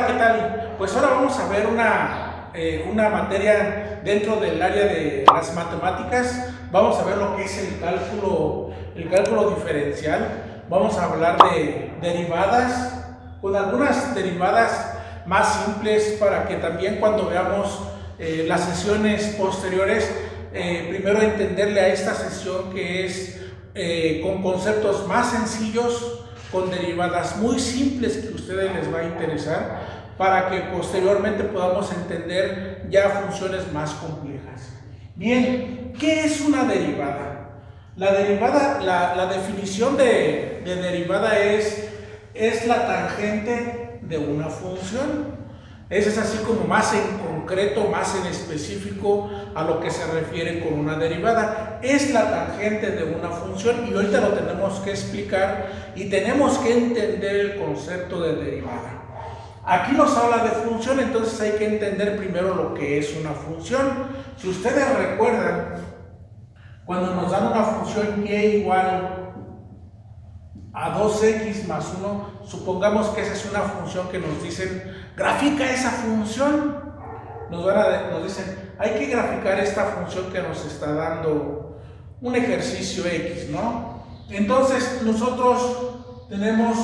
Hola, ¿qué tal? Pues ahora vamos a ver una materia dentro del área de las matemáticas. Vamos a ver lo que es el cálculo diferencial. Vamos a hablar de derivadas, con algunas derivadas más simples para que también cuando veamos las sesiones posteriores, primero entenderle a esta sesión que es con conceptos más sencillos, con derivadas muy simples que a ustedes les va a interesar, para que posteriormente podamos entender ya funciones más complejas. Bien, ¿qué es una derivada? La derivada, la definición de derivada es la tangente de una función. Ese es así como más en concreto, más en específico a lo que se refiere con una derivada. Es la tangente de una función y ahorita lo tenemos que explicar y tenemos que entender el concepto de derivada. Aquí nos habla de función, entonces hay que entender primero lo que es una función. Si ustedes recuerdan, cuando nos dan una función y igual a 2x más 1, supongamos que esa es una función que nos dicen, grafica esa función. Nos dicen, hay que graficar esta función que nos está dando un ejercicio x, ¿no? Entonces nosotros tenemos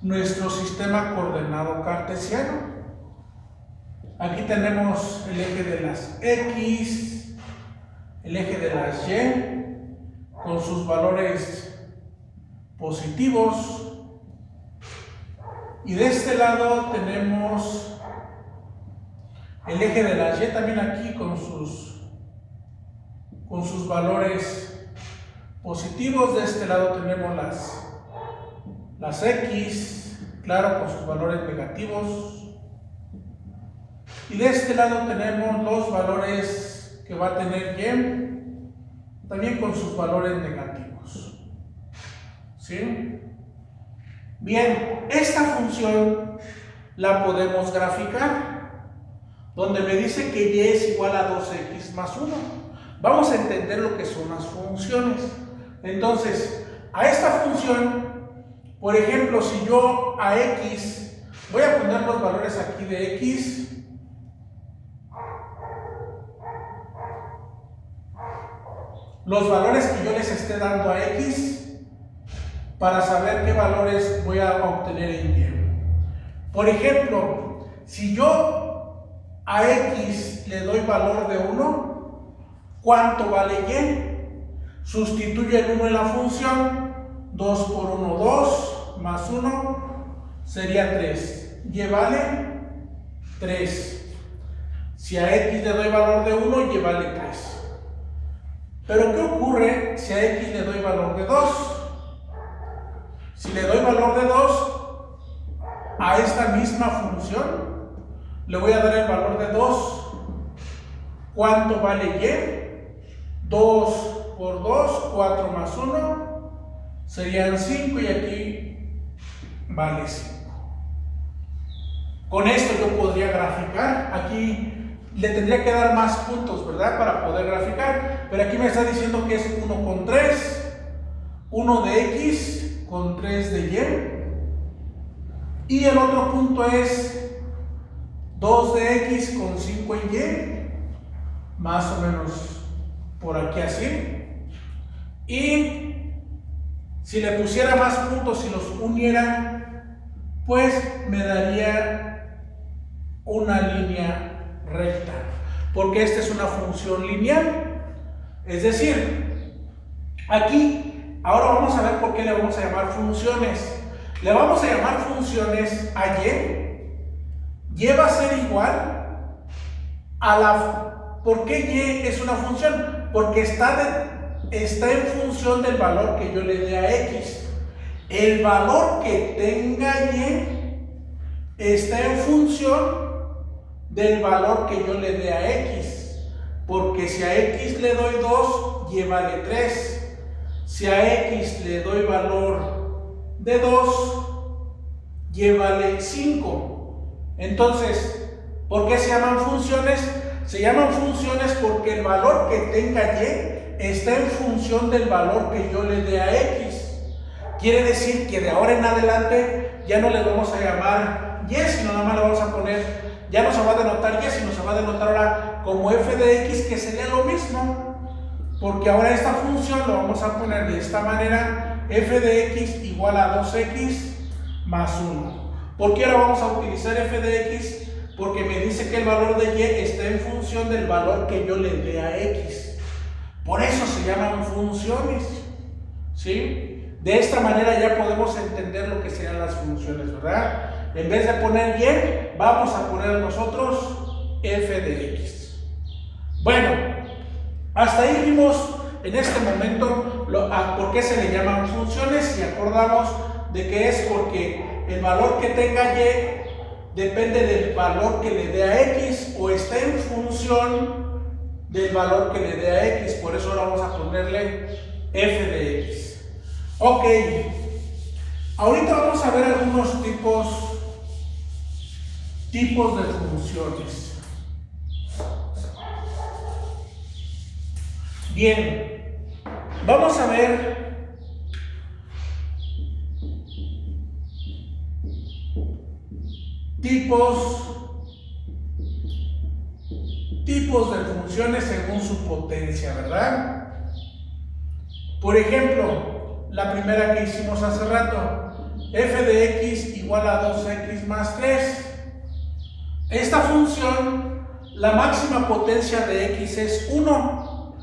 nuestro sistema coordenado cartesiano. Aquí tenemos el eje de las x, el eje de las y, con sus valores positivos, y de este lado tenemos el eje de las y también aquí con sus valores positivos. De este lado tenemos las x, claro, con sus valores negativos, y de este lado tenemos los valores que va a tener y también con sus valores negativos. ¿Sí? Bien, esta función la podemos graficar, donde me dice que y es igual a 2x más 1. Vamos a entender lo que son las funciones. Entonces, a esta función, por ejemplo, si yo a x, voy a poner los valores aquí de x, los valores que yo les esté dando a x, para saber qué valores voy a obtener en y. Por ejemplo, si yo a x le doy valor de 1, ¿cuánto vale y? Sustituyo el 1 en la función, 2 por 1, 2, más 1, sería 3. Y vale 3. Si a x le doy valor de 1, y vale 3. Pero ¿qué ocurre si a x le doy valor de 2? Si le doy valor de 2 a esta misma función, le voy a dar el valor de 2. ¿Cuánto vale y? 2 por 2, 4 más 1, serían 5, y aquí vale 5. Con esto yo podría graficar. Aquí le tendría que dar más puntos, ¿verdad?, para poder graficar, pero aquí me está diciendo que es 1 con 3, 1 de x con 3 de y el otro punto es 2 de x con 5 en y, más o menos por aquí así. Y si le pusiera más puntos y los uniera, pues me daría una línea recta, porque esta es una función lineal. Es decir, aquí ahora vamos a ver por qué le vamos a llamar funciones. Le vamos a llamar funciones a y. Y va a ser igual a la... ¿Por qué y es una función? Porque está en función del valor que yo le dé a x. El valor que tenga y está en función del valor que yo le dé a x. Porque si a x le doy 2, y vale 3. Si a x le doy valor de 2, y vale 5. Entonces, ¿por qué se llaman funciones? Se llaman funciones porque el valor que tenga y está en función del valor que yo le dé a x. Quiere decir que de ahora en adelante ya no le vamos a llamar y, sino nada más le vamos a poner, ya no se va a denotar y, sino se va a denotar ahora como f de x, que sería lo mismo, porque ahora esta función lo vamos a poner de esta manera, f de x igual a 2x más 1. ¿Por qué ahora vamos a utilizar f de x? Porque me dice que el valor de y está en función del valor que yo le dé a x. Por eso se llaman funciones, ¿sí? De esta manera ya podemos entender lo que serían las funciones, ¿verdad? En vez de poner y, vamos a poner nosotros f de x. Bueno, hasta ahí vimos en este momento por qué se le llaman funciones, y acordamos de que es porque el valor que tenga y depende del valor que le dé a x, o está en función del valor que le dé a x. Por eso ahora vamos a ponerle f de x. Ok, ahorita vamos a ver algunos tipos de funciones. Bien, vamos a ver tipos de funciones según su potencia, ¿verdad? Por ejemplo, la primera que hicimos hace rato, f de x igual a 2x más 3. Esta función, la máxima potencia de x es 1.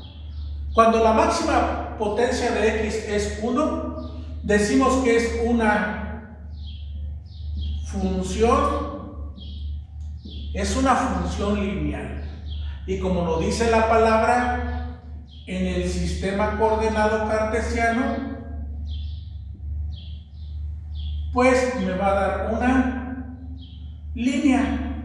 Cuando la máxima potencia de x es 1, decimos que es una función lineal. Y como lo dice la palabra, en el sistema coordenado cartesiano, pues me va a dar una línea.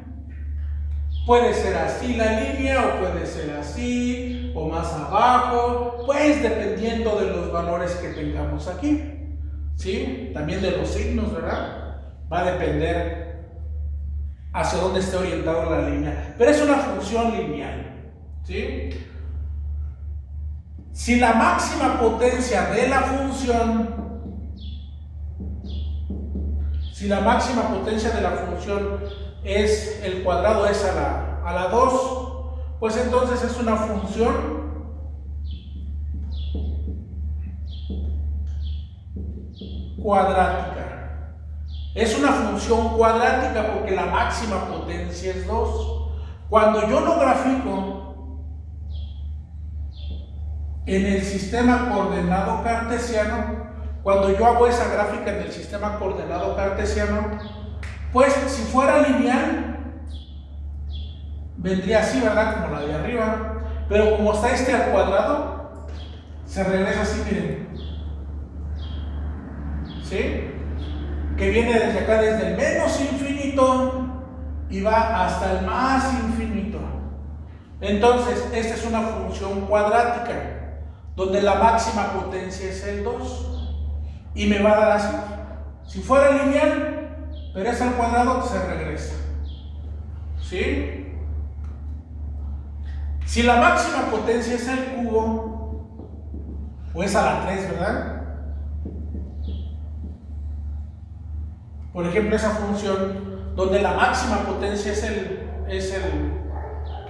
Puede ser así la línea, o puede ser así, o más abajo, pues dependiendo de los valores que tengamos aquí, ¿sí? También de los signos, ¿verdad? Va a depender hacia dónde esté orientada la línea, pero es una función lineal, ¿sí? Si la máxima potencia de la función, es el cuadrado, es a la 2, pues entonces es una función cuadrática. Es una función cuadrática porque la máxima potencia es 2. Cuando yo lo grafico en el sistema coordenado cartesiano, cuando yo hago esa gráfica en el sistema coordenado cartesiano, pues si fuera lineal, vendría así, ¿verdad? Como la de arriba. Pero como está este al cuadrado, se regresa así, miren. ¿Sí? Que viene desde acá, desde el menos infinito, y va hasta el más infinito. Entonces, esta es una función cuadrática, donde la máxima potencia es el 2. Y me va a dar así. Si fuera lineal, pero es al cuadrado, se regresa. ¿Sí? Si la máxima potencia es el cubo, o es a la 3, ¿verdad? Por ejemplo, esa función donde la máxima potencia es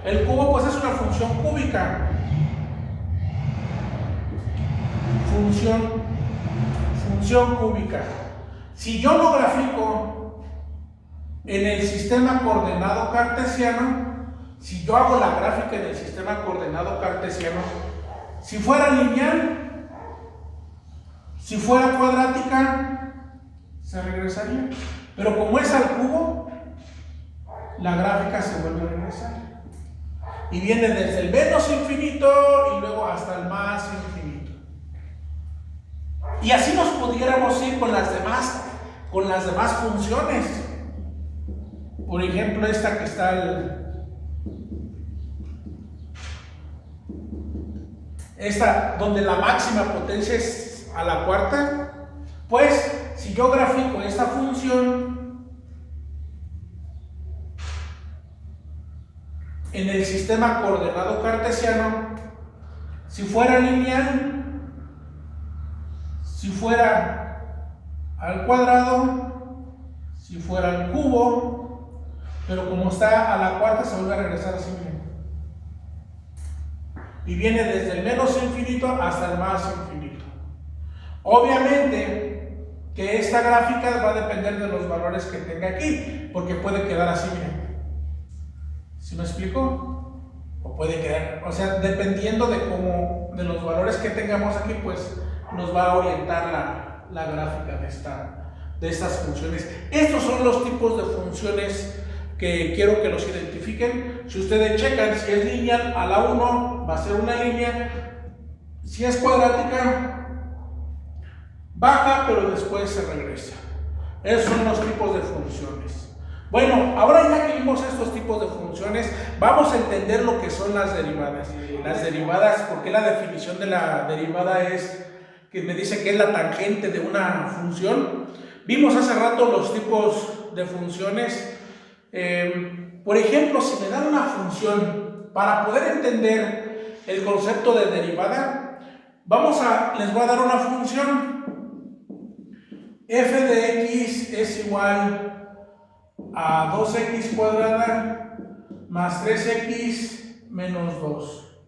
el cubo, pues es una función cúbica. Función cúbica. Si yo lo grafico en el sistema coordenado cartesiano, si yo hago la gráfica en el sistema coordenado cartesiano, si fuera lineal, si fuera cuadrática, se regresaría. Pero como es al cubo, la gráfica se vuelve a regresar. Y viene desde el menos infinito y luego hasta el más infinito. Y así nos pudiéramos ir con las demás funciones. Por ejemplo, esta que está esta donde la máxima potencia es a la cuarta, pues si yo grafico esta función en el sistema coordenado cartesiano, si fuera lineal, si fuera al cuadrado, si si fuera al cubo, pero como está a la cuarta se vuelve a regresar así, miren. Y viene desde el menos infinito hasta el más infinito. Obviamente que esta gráfica va a depender de los valores que tenga aquí, porque puede quedar así, miren. ¿Sí me explico? O puede quedar, o sea, dependiendo de los valores que tengamos aquí, pues nos va a orientar la gráfica de estas funciones. Estos son los tipos de funciones que quiero que los identifiquen. Si ustedes checan, si es lineal, a la 1 va a ser una línea. Si es cuadrática, baja, pero después se regresa. Esos son los tipos de funciones. Bueno, ahora ya que vimos estos tipos de funciones, vamos a entender lo que son las derivadas. Las derivadas, porque la definición de la derivada es que me dice que es la tangente de una función. Vimos hace rato los tipos de funciones. Por ejemplo, si me dan una función, para poder entender el concepto de derivada, les voy a dar una función. F de x es igual a 2x cuadrada más 3x menos 2.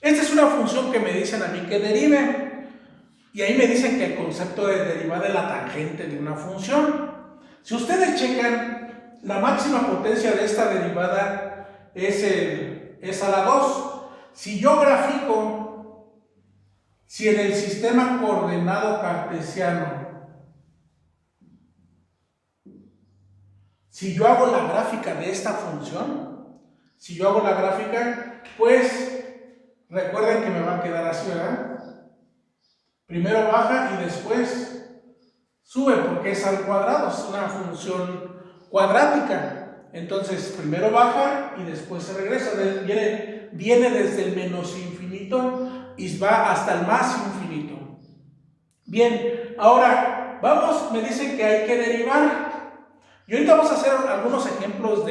Esta es una función que me dicen a mí que derive. Y ahí me dicen que el concepto de derivada es la tangente de una función. Si ustedes checan, la máxima potencia de esta derivada es a la 2. Si yo grafico, si en el sistema coordenado cartesiano, si yo hago la gráfica de esta función, pues recuerden que me va a quedar así, ¿verdad? Primero baja y después sube porque es al cuadrado, es una función cuadrática. Entonces primero baja y después se regresa. Viene desde el menos infinito y va hasta el más infinito. Bien, ahora me dicen que hay que derivar. Y ahorita vamos a hacer algunos ejemplos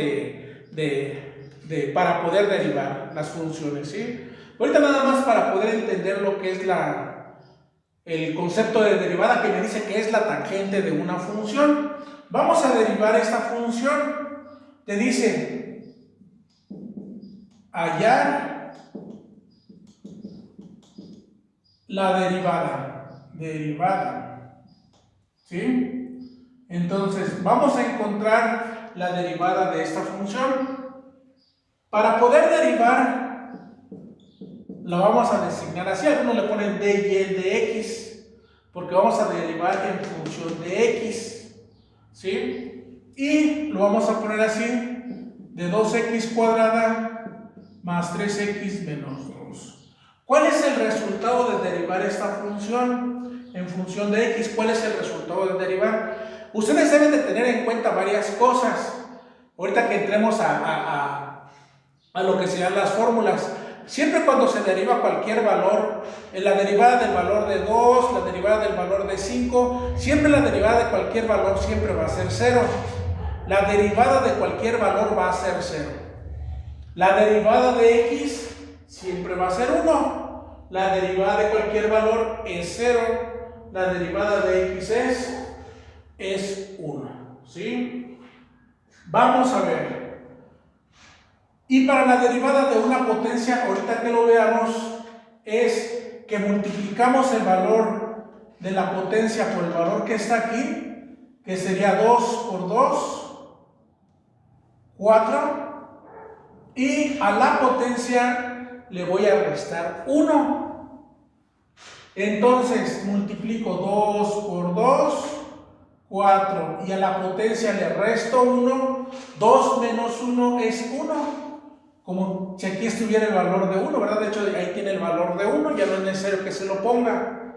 para poder derivar las funciones, ¿sí? Ahorita nada más para poder entender lo que es el concepto de derivada, que me dice que es la tangente de una función. Vamos a derivar esta función. Te dice hallar la derivada, ¿sí? Entonces vamos a encontrar la derivada de esta función. Para poder derivar, la vamos a designar así. Algunos le ponen dy de x, porque vamos a derivar en función de x, ¿sí? Y lo vamos a poner así, de 2x cuadrada más 3x menos 2. ¿Cuál es el resultado de derivar esta función en función de x? ¿Cuál es el resultado de derivar? Ustedes deben de tener en cuenta varias cosas. Ahorita que entremos a lo que sean las fórmulas. Siempre cuando se deriva cualquier valor, la derivada del valor de 2, la derivada del valor de 5, siempre la derivada de cualquier valor siempre va a ser 0. La derivada de cualquier valor va a ser 0. La derivada de x siempre va a ser 1. La derivada de cualquier valor es 0. La derivada de x es 1. ¿Sí? Vamos a ver. Y para la derivada de una potencia, ahorita que lo veamos, es que multiplicamos el valor de la potencia por el valor que está aquí, que sería 2 por 2, 4, y a la potencia le voy a restar 1. Entonces multiplico 2 por 2, 4, y a la potencia le resto 1, 2 menos 1 es 1. Como si aquí estuviera el valor de 1, ¿verdad? De hecho, ahí tiene el valor de 1, ya no es necesario que se lo ponga.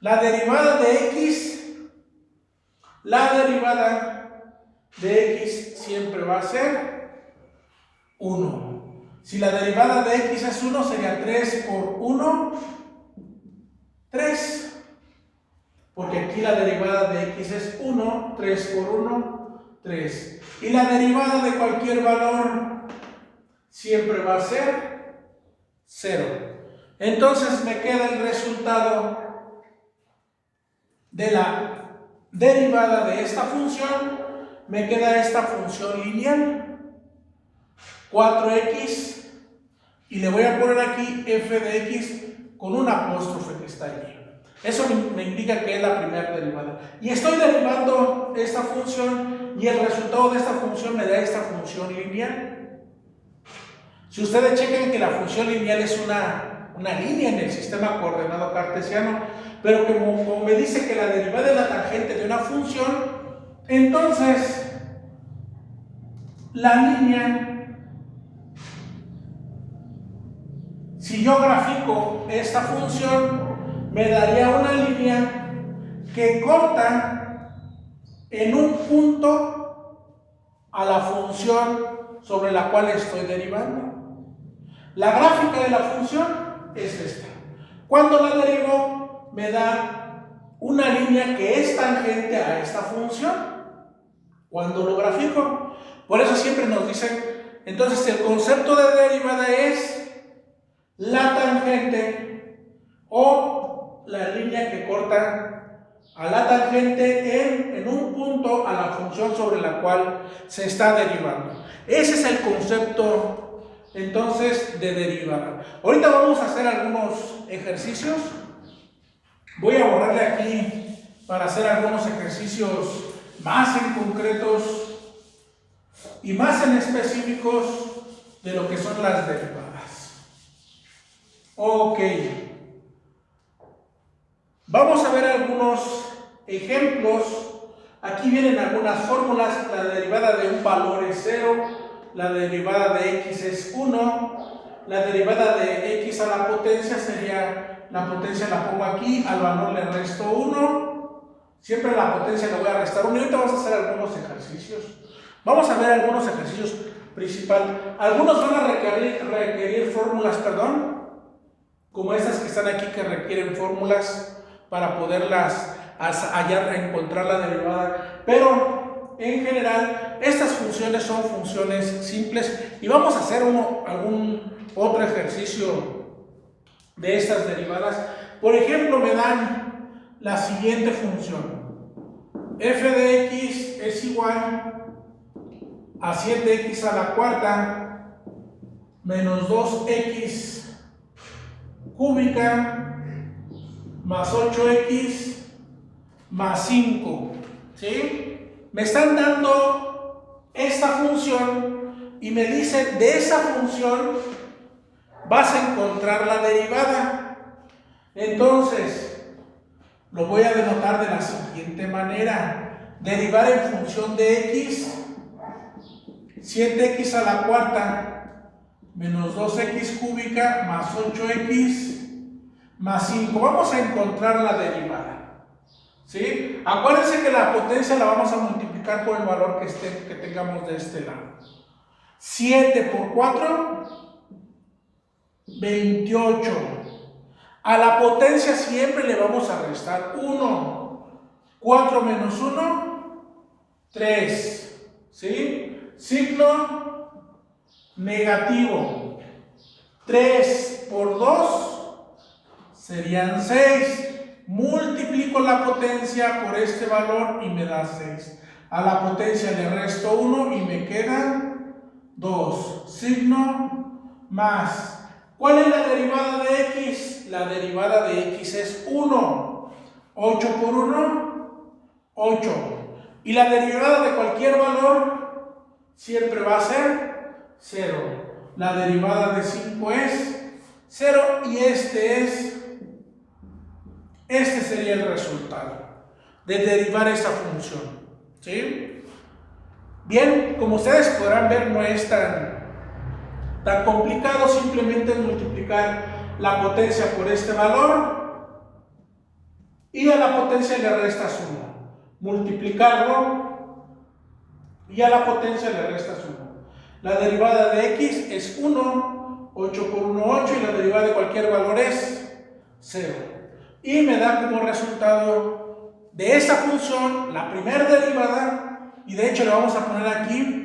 La derivada de x siempre va a ser 1. Si la derivada de x es 1, sería 3 por 1, 3. Porque aquí la derivada de x es 1, 3 por 1, 3. Y la derivada de cualquier valor siempre va a ser 0. Entonces me queda el resultado de la derivada de esta función me queda esta función lineal, 4x, y le voy a poner aquí f de x con un apóstrofe que está allí. Eso me indica que es la primera derivada. Y estoy derivando esta función y el resultado de esta función me da esta función lineal. Si ustedes chequen que la función lineal es una línea en el sistema coordenado cartesiano, pero como me dice que la derivada es la tangente de una función, entonces la línea, si yo grafico esta función, me daría una línea que corta en un punto a la función sobre la cual estoy derivando. La gráfica de la función es esta. Cuando la derivo, me da una línea que es tangente a esta función. Cuando lo grafico, por eso siempre nos dicen, entonces el concepto de derivada es la tangente o la línea que corta a la tangente en un punto a la función sobre la cual se está derivando. Ese es el concepto entonces de derivada. Ahorita vamos a hacer algunos ejercicios. Voy a borrarle aquí para hacer algunos ejercicios más en concretos y más en específicos de lo que son las derivadas. Ok. Vamos a ver algunos ejemplos. Aquí vienen algunas fórmulas. La derivada de un valor es 0, la derivada de x es 1, la derivada de x a la potencia sería, la potencia la pongo aquí, al valor le resto 1, siempre a la potencia le voy a restar 1, y ahorita vamos a hacer algunos ejercicios. Vamos a ver algunos ejercicios principales. Algunos van a requerir fórmulas, como estas que están aquí que requieren fórmulas para poderlas hallar, encontrar la derivada, pero en general estas funciones son funciones simples y vamos a hacer algún otro ejercicio de estas derivadas. Por ejemplo, me dan la siguiente función: f de x es igual a 7x a la cuarta menos 2x cúbica más 8x más 5, ¿sí? Me están dando esta función y me dicen, de esa función vas a encontrar la derivada. Entonces, lo voy a denotar de la siguiente manera: derivar en función de x, 7x a la cuarta menos 2x cúbica más 8x más 5. Vamos a encontrar la derivada, ¿sí? Acuérdense que la potencia la vamos a multiplicar por el valor que tengamos de este lado. 7 por 4, 28. A la potencia siempre le vamos a restar 1. 4 menos 1, 3. ¿Sí? Signo negativo. 3 por 2 serían 6. Multiplico la potencia por este valor y me da 6. A la potencia le resto 1 y me queda 2. Signo más. ¿Cuál es la derivada de x? La derivada de x es 1. 8 por 1, 8. Y la derivada de cualquier valor siempre va a ser 0. La derivada de 5 es 0 y este sería el resultado de derivar esta función, ¿sí? Bien, como ustedes podrán ver, no es tan complicado. Simplemente es multiplicar la potencia por este valor y a la potencia le restas 1. Multiplicarlo y a la potencia le restas 1. La derivada de x es 1, 8 por 1, 8, y la derivada de cualquier valor es 0. Y me da como resultado de esa función la primera derivada, y de hecho le vamos a poner aquí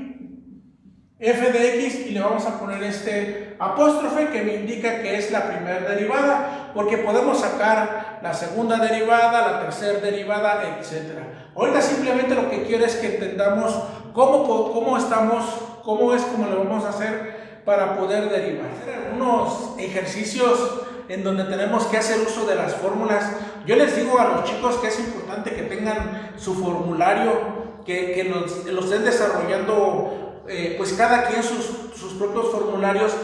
f de x y le vamos a poner este apóstrofe que me indica que es la primera derivada, porque podemos sacar la segunda derivada, la tercera derivada, etc. Ahorita simplemente lo que quiero es que entendamos ¿Cómo es como lo vamos a hacer para poder derivar? Algunos ejercicios en donde tenemos que hacer uso de las fórmulas. Yo les digo a los chicos que es importante que tengan su formulario, que los estén desarrollando pues cada quien sus propios formularios.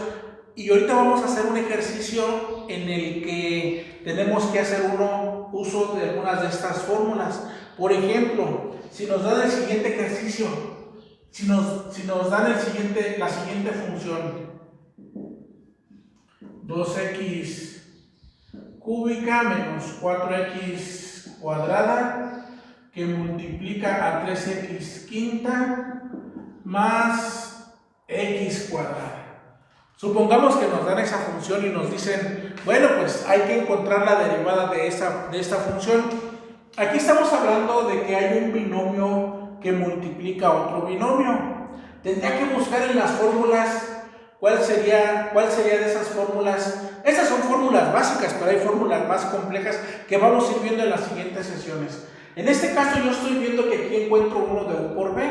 Y ahorita vamos a hacer un ejercicio en el que tenemos que hacer uso de algunas de estas fórmulas. Por ejemplo, si nos dan el siguiente ejercicio, si nos dan la siguiente función, 2x cúbica menos 4x cuadrada, que multiplica a 3x quinta más x cuadrada. Supongamos que nos dan esa función y nos dicen, bueno, pues hay que encontrar la derivada de esta función. Aquí estamos hablando de que hay un binomio que multiplica a otro binomio. Tendría que buscar en las fórmulas cuál sería de esas fórmulas. Estas son fórmulas básicas, pero hay fórmulas más complejas que vamos a ir viendo en las siguientes sesiones. En este caso yo estoy viendo que aquí encuentro uno de U por B,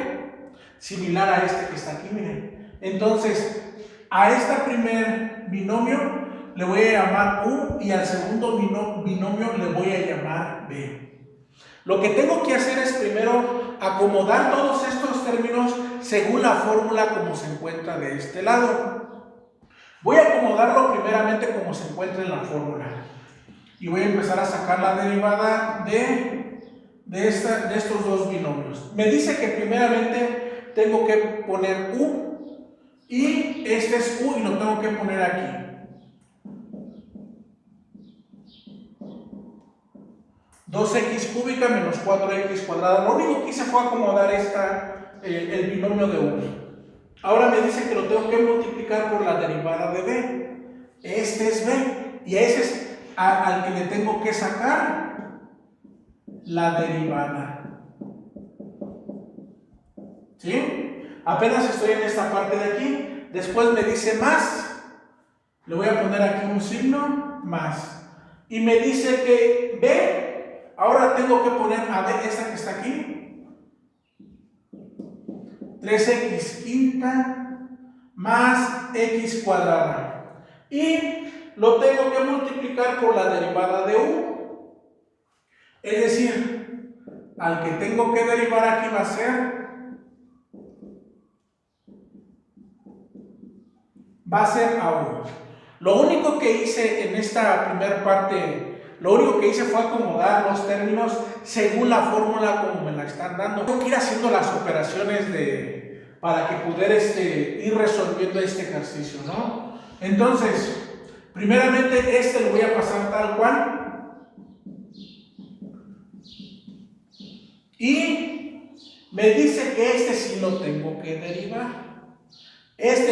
similar a este que está aquí, miren. Entonces, a este primer binomio le voy a llamar U y al segundo binomio le voy a llamar B. Lo que tengo que hacer es primero acomodar todos estos términos según la fórmula como se encuentra de este lado. Voy a acomodarlo primeramente como se encuentra en la fórmula y voy a empezar a sacar la derivada de estos dos binomios. Me dice que primeramente tengo que poner U y este es U y lo tengo que poner aquí. 2x cúbica menos 4x cuadrada. Lo único que hice fue acomodar el binomio de U. Ahora me dice que lo tengo que multiplicar por la derivada de B. Este es B y ese es al que le tengo que sacar la derivada. ¿Sí? Apenas estoy en esta parte de aquí. Después me dice más. Le voy a poner aquí un signo más. Y me dice que B, ahora tengo que poner a B, esta que está aquí. 3x quinta más x cuadrada. Y lo tengo que multiplicar por la derivada de U. Es decir, al que tengo que derivar aquí va a ser a U. Lo único que hice en esta primera parte, fue acomodar los términos según la fórmula como me la están dando. Tengo que ir haciendo las operaciones para que poder ir resolviendo este ejercicio, ¿no? Entonces, primeramente lo voy a pasar tal cual. Y me dice que sí lo tengo que derivar.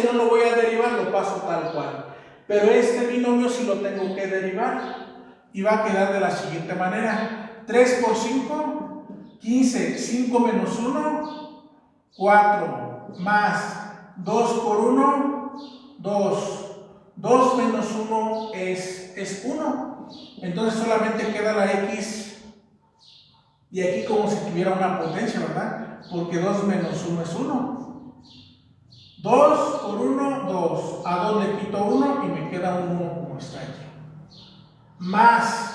No lo voy a derivar, lo paso tal cual. Pero este binomio sí lo tengo que derivar. Y va a quedar de la siguiente manera. 3 por 5, 15. 5 menos 1, 4. Más 2 por 1, 2. 2 menos 1 es 1. Entonces solamente queda la x. Y aquí como si tuviera una potencia, ¿verdad? Porque 2 menos 1 es 1. 2 por 1, 2. A 2 le quito 1 y me queda un 1 como está aquí. Más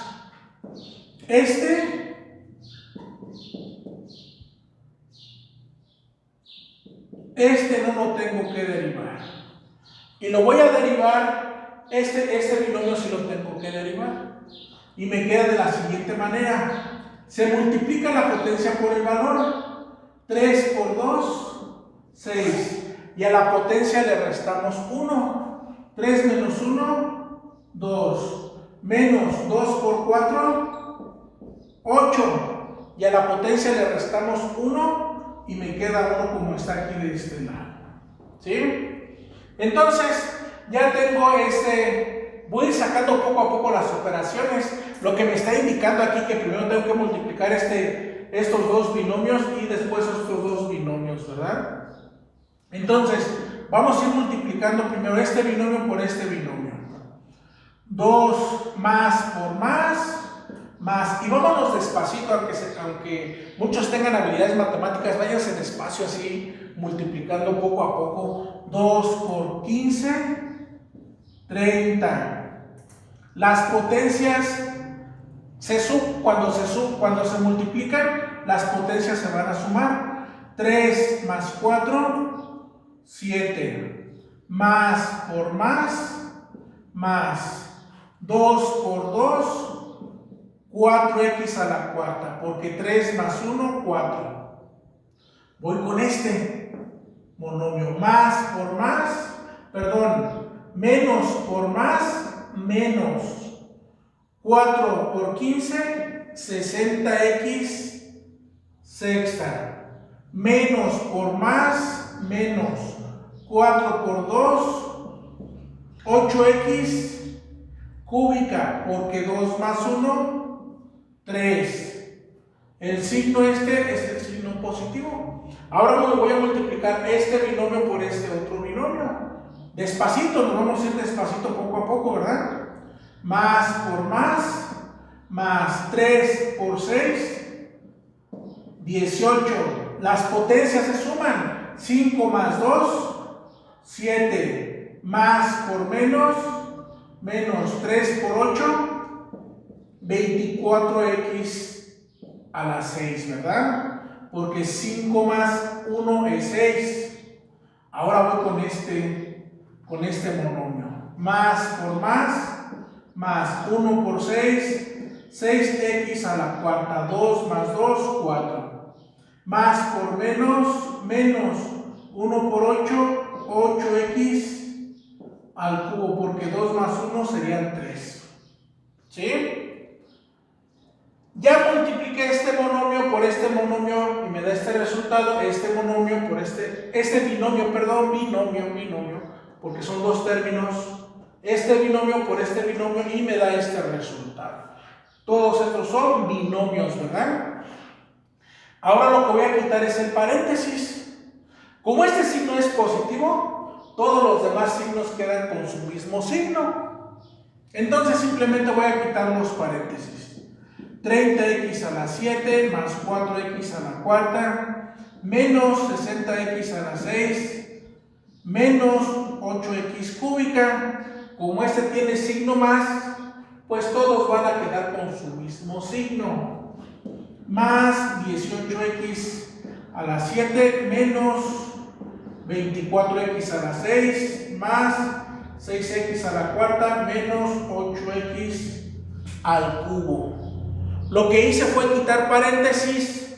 no lo tengo que derivar. Y lo voy a derivar, este binomio sí lo tengo que derivar. Y me queda de la siguiente manera. Se multiplica la potencia por el valor. 3 por 2, 6. Y a la potencia le restamos 1. 3 menos 1, 2. Menos 2 por 4, 8. Y a la potencia le restamos 1 y me queda 1 como está aquí de este lado. ¿Sí? Entonces, ya tengo voy a ir sacando poco a poco las operaciones. Lo que me está indicando aquí que primero tengo que multiplicar estos dos binomios y después estos dos binomios, ¿verdad? Entonces, vamos a ir multiplicando primero este binomio por este binomio. 2 más por más más, y vámonos despacito, aunque muchos tengan habilidades matemáticas, váyanse despacio así, multiplicando poco a poco. 2 por 15, 30. Las potencias, cuando se multiplican, las potencias se van a sumar. 3 más 4, 7. Más por más. 2 por 2, 4x a la cuarta, porque 3 más 1, 4. Voy con este monomio, menos por más, menos. 4 por 15, 60x sexta. Menos por más, menos. 4 por 2, 8x cúbica, porque 2 más 1, 3. El signo este es el signo positivo. Ahora me voy a multiplicar este binomio por este otro binomio. Despacito, nos vamos a ir despacito poco a poco, ¿verdad? Más por más 3 por 6, 18. Las potencias se suman. 5 más 2, 7. Más por menos 3 por 8, 24x a la 6, ¿verdad? Porque 5 más 1 es 6. Ahora voy con este monomio. Más por más 1 por 6, 6x a la cuarta. 2 más 2, 4. Más por menos 1 por 8, 8x al cubo, porque 2 más 1 serían 3. ¿Sí? Ya multipliqué este monomio por este monomio y me da este resultado, este monomio por este binomio, porque son dos términos, este binomio por este binomio y me da este resultado. Todos estos son binomios, ¿verdad? Ahora lo que voy a quitar es el paréntesis. Como este signo es positivo, todos los demás signos quedan con su mismo signo. Entonces simplemente voy a quitar los paréntesis. 30x a la 7 más 4x a la cuarta menos 60x a la 6 menos 8x cúbica. Como este tiene signo más, pues todos van a quedar con su mismo signo. Más 18x a la 7 menos 24x a la 6 más 6x a la cuarta menos 8x al cubo. Lo que hice fue quitar paréntesis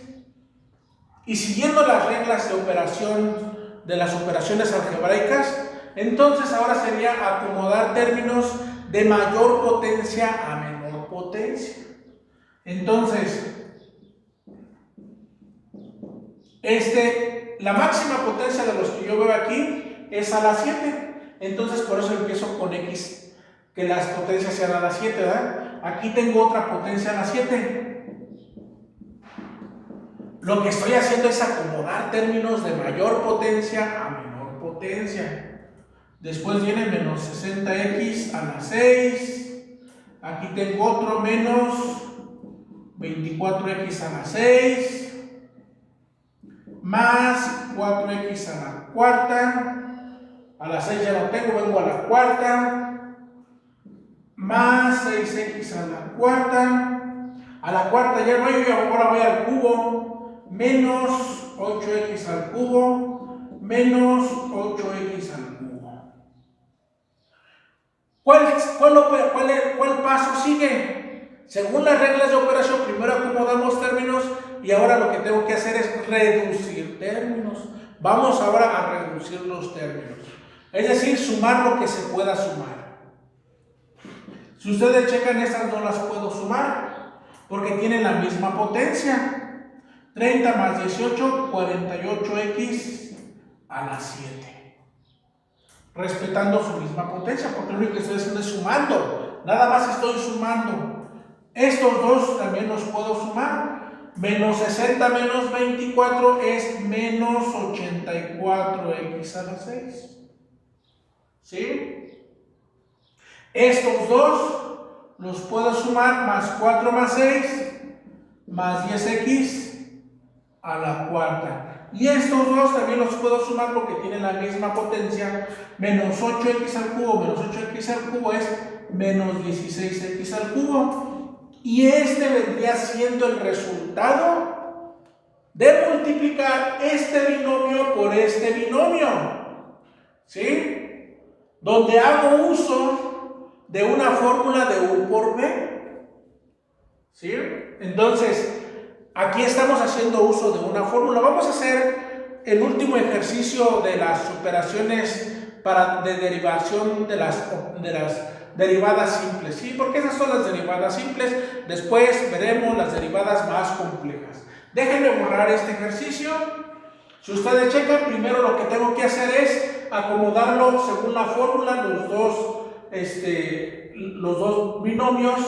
y siguiendo las reglas de operación de las operaciones algebraicas, entonces ahora sería acomodar términos de mayor potencia a menor potencia. Entonces, la máxima potencia de los que yo veo aquí es a la 7. Entonces por eso empiezo con x, que las potencias sean a la 7, ¿verdad? Aquí tengo otra potencia a la 7. Lo que estoy haciendo es acomodar términos de mayor potencia a menor potencia. Después viene menos 60x a la 6. Aquí tengo otro menos 24x a la 6. Más 4x a la cuarta. A la 6 ya no tengo, vengo a la cuarta. Más 6x a la cuarta. A la cuarta ya no hay, ahora voy al cubo. Menos 8x al cubo. Menos 8x al cubo. ¿Cuál paso sigue? Según las reglas de operación, primero acomodamos términos y ahora lo que tengo que hacer es reducir términos. Vamos ahora a reducir los términos. Es decir, sumar lo que se pueda sumar. Si ustedes checan, estas no las puedo sumar porque tienen la misma potencia. 30 más 18, 48x a la 7. Respetando su misma potencia, porque lo único que estoy haciendo es sumando. Nada más estoy sumando. Estos dos también los puedo sumar. Menos 60 menos 24 es menos 84x a la 6. ¿Sí? Estos dos los puedo sumar, más 4 más 6, más 10x a la cuarta. Y estos dos también los puedo sumar porque tienen la misma potencia. Menos 8x al cubo menos 8x al cubo es menos 16x al cubo. Y este vendría siendo el resultado de multiplicar este binomio por este binomio. ¿Sí? Donde hago uso de una fórmula de U por B. ¿Sí? Entonces, aquí estamos haciendo uso de una fórmula. Vamos a hacer el último ejercicio de las operaciones de derivación de las derivadas simples, ¿sí? Porque esas son las derivadas simples. Después veremos las derivadas más complejas. Déjenme borrar este ejercicio. Si ustedes checan, primero lo que tengo que hacer es acomodarlo según la fórmula, los dos binomios,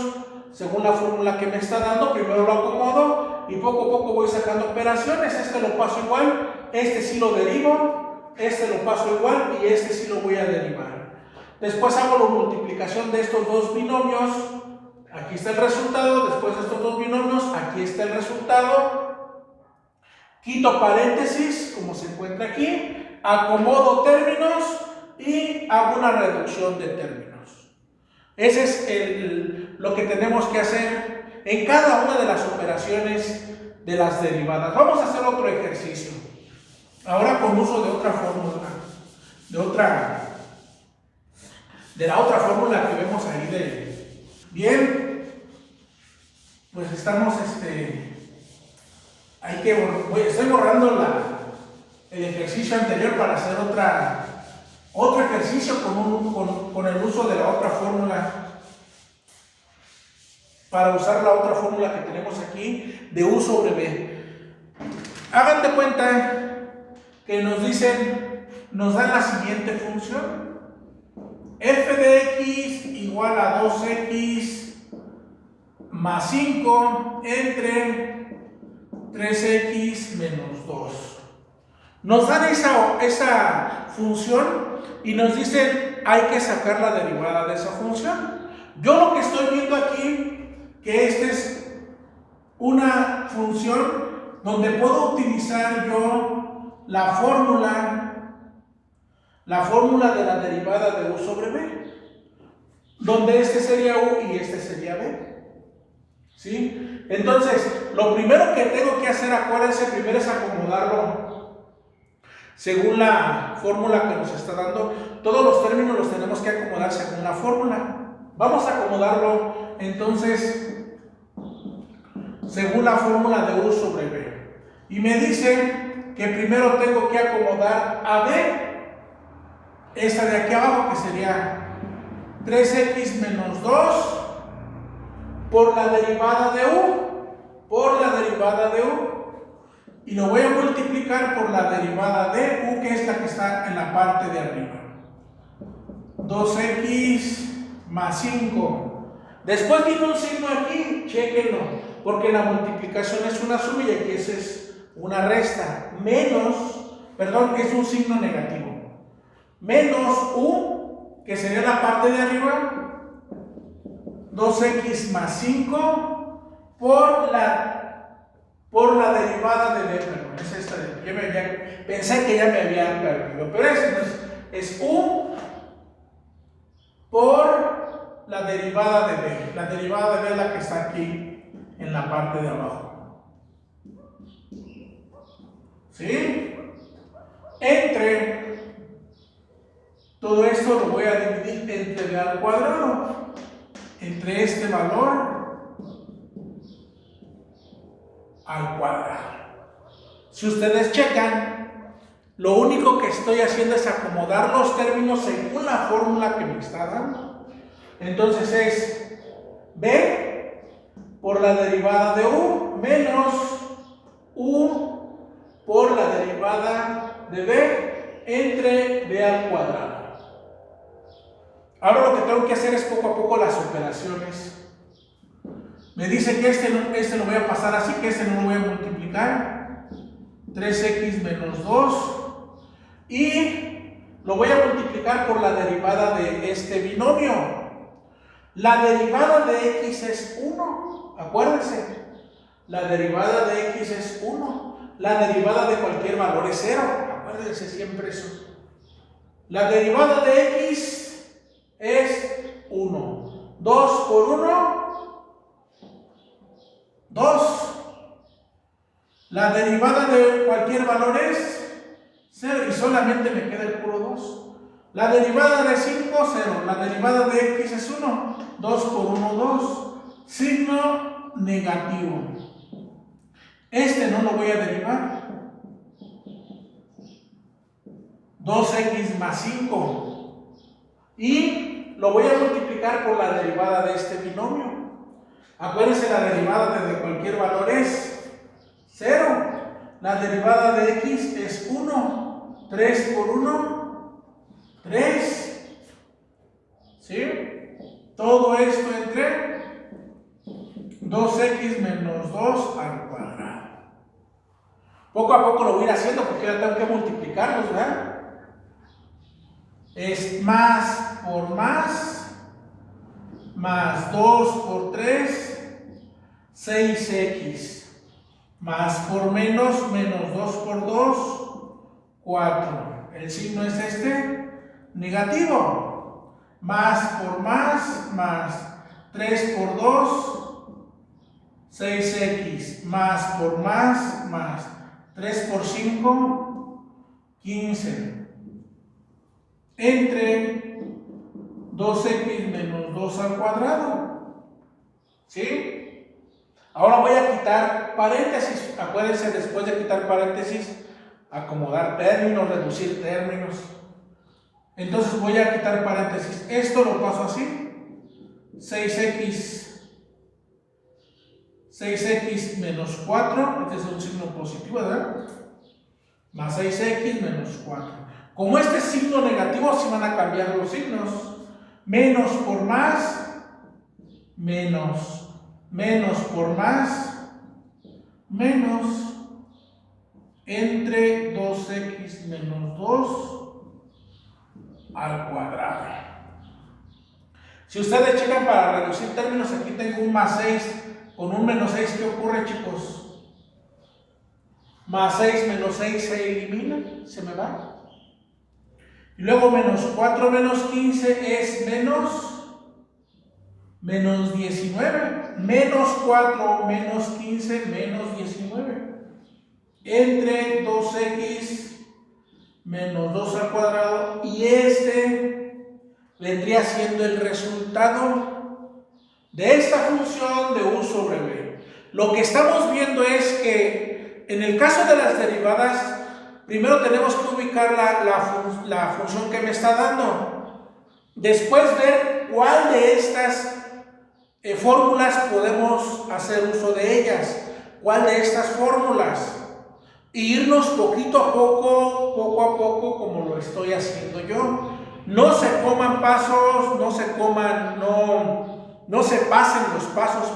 según la fórmula que me está dando. Primero lo acomodo y poco a poco voy sacando operaciones. Este lo paso igual, este sí lo derivo, este lo paso igual y este sí lo voy a derivar. Después hago la multiplicación de estos dos binomios. Aquí está el resultado. Después de estos dos binomios, aquí está el resultado. Quito paréntesis, como se encuentra aquí. Acomodo términos y hago una reducción de términos. Ese es lo que tenemos que hacer en cada una de las operaciones de las derivadas. Vamos a hacer otro ejercicio. Ahora con uso de otra fórmula. De la otra fórmula que vemos ahí bien, pues estamos estoy borrando el ejercicio anterior para hacer otro ejercicio con el uso de la otra fórmula, para usar la otra fórmula que tenemos aquí de U sobre B. Hagan de cuenta que nos dan la siguiente función: f de x igual a 2x más 5 entre 3x menos 2. Nos dan esa función y nos dicen hay que sacar la derivada de esa función. Yo lo que estoy viendo aquí, que esta es una función donde puedo utilizar yo la fórmula de la derivada de U sobre B, donde este sería U y este sería B. ¿Sí? Entonces, lo primero que tengo que hacer, acuérdense, primero es acomodarlo según la fórmula que nos está dando. Todos los términos los tenemos que acomodar según la fórmula. Vamos a acomodarlo entonces según la fórmula de U sobre B. Y me dicen que primero tengo que acomodar a B, esta de aquí abajo, que sería 3x menos 2 por la derivada de U, y lo voy a multiplicar por la derivada de U, que es la que está en la parte de arriba. 2x más 5. Después viene un signo aquí, chequenlo, porque la multiplicación es una suma y aquí es una resta. Es un signo negativo. Menos U, que sería la parte de arriba, 2x más 5 por la derivada de B, perdón, es esta de aquí. Pensé que ya me habían perdido, pero es U por la derivada de B. La derivada de B es la que está aquí en la parte de abajo. ¿Sí? Entre todo esto lo voy a dividir entre B al cuadrado, entre este valor al cuadrado. Si ustedes checan, lo único que estoy haciendo es acomodar los términos según la fórmula que me está dando. Entonces es B por la derivada de U menos U por la derivada de B entre B al cuadrado. Ahora lo que tengo que hacer es poco a poco las operaciones. Me dice que este lo voy a pasar así, que este no lo voy a multiplicar. 3x menos 2. Y lo voy a multiplicar por la derivada de este binomio. La derivada de x es 1, acuérdense. La derivada de x es 1. La derivada de cualquier valor es 0. Acuérdense siempre eso. La derivada de x es 1. 2 por 1, 2. La derivada de cualquier valor es 0 y solamente me queda el puro 2. La derivada de 5, 0. La derivada de x es 1. 2 por 1, 2. Signo negativo. Este no lo voy a derivar. 2x más 5. Y lo voy a multiplicar por la derivada de este binomio. Acuérdense, la derivada de cualquier valor es 0. La derivada de x es 1. 3 por 1, 3. ¿Sí? Todo esto entre 2x menos 2 al cuadrado. Poco a poco lo voy a ir haciendo porque ya tengo que multiplicarlos, ¿verdad? Es más por más 2 por 3, 6x, más por menos 2 por 2, 4. El signo es negativo. Más por más 3 por 2, 6x, más por más 3 por 5, 15. Entre 2x menos 2 al cuadrado. ¿Sí? Ahora voy a quitar paréntesis. Acuérdense, después de quitar paréntesis, acomodar términos, reducir términos. Entonces voy a quitar paréntesis. Esto lo paso así. 6x menos 4. Este es un signo positivo, ¿verdad? Más 6x menos 4. Como este es signo negativo, se van a cambiar los signos. Menos por más, menos por más, menos, entre 2x menos 2 al cuadrado. Si ustedes checan para reducir términos, aquí tengo un más 6 con un menos 6. ¿Qué ocurre, chicos? Más 6 menos 6 se elimina, se me va. Y luego menos 4 menos 15 es menos 19. Menos 4 menos 15 menos 19. Entre 2x menos 2 al cuadrado. Y este vendría siendo el resultado de esta función de u sobre b. Lo que estamos viendo es que en el caso de las derivadas, primero tenemos que ubicar la función que me está dando. Después ver cuál de estas fórmulas podemos hacer uso de ellas. Cuál de estas fórmulas. Y irnos poquito a poco, como lo estoy haciendo yo. No se coman pasos, no se pasen los pasos,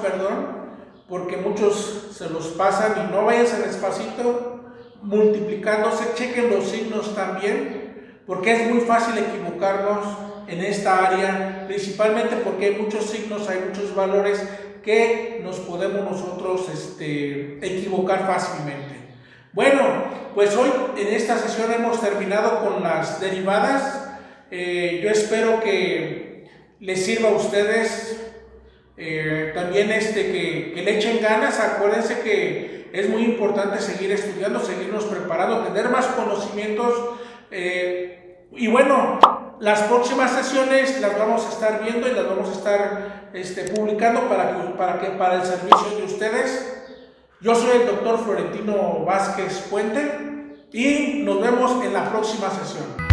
porque muchos se los pasan y no váyanse despacito. Multiplicándose, chequen los signos también, porque es muy fácil equivocarnos en esta área, principalmente porque hay muchos signos, hay muchos valores que nos podemos nosotros equivocar fácilmente. Bueno, pues hoy en esta sesión hemos terminado con las derivadas. Yo espero que les sirva a ustedes. También que le echen ganas. Acuérdense que es muy importante seguir estudiando, seguirnos preparando, tener más conocimientos. Y bueno, las próximas sesiones las vamos a estar viendo y las vamos a estar publicando para el servicio de ustedes. Yo soy el doctor Florentino Vázquez Puente y nos vemos en la próxima sesión.